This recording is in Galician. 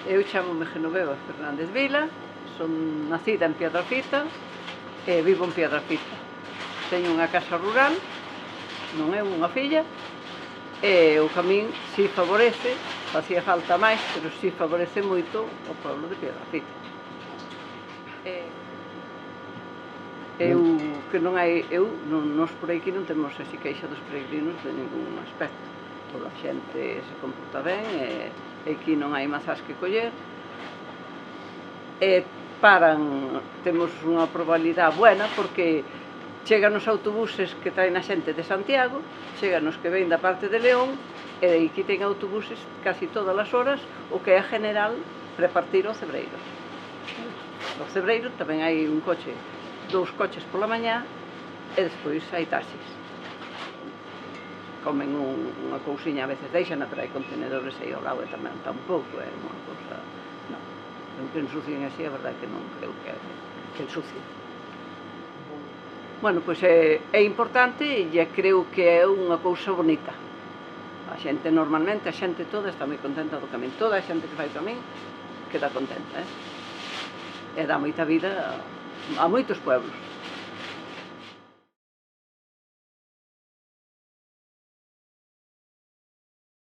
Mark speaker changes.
Speaker 1: Eu chámome Genoveva Fernández Vila, son nacida en Piedrafita e vivo en Piedrafita. Teño unha casa rural, non é unha filla, e o camín si favorece, facía falta máis, pero si favorece moito o pueblo de Piedrafita. Nós por aquí non temos así queixa dos peregrinos de ningún aspecto. Toda a xente se comporta ben e aquí non hai mazás que coller. Temos unha probabilidade buena porque chegan os autobuses que traen a xente de Santiago, chegan os que ven da parte de León e aquí ten autobuses casi todas as horas, o que é general repartir ao Cebreiro. No Cebreiro tamén hai dous coches pola mañá e despois hai taxis. Comen unha cousiña, a veces deixan, pero hai contenedores aí ao lado e tamén tampouco é unha cousa... Non, que ensucien así, a verdade que non creo que ensucien. Bueno, pois é importante e creo que é unha cousa bonita. A xente normalmente, a xente toda está moi contenta do camín. Toda a xente que fai o camín queda contenta, e dá moita vida a moitos pueblos.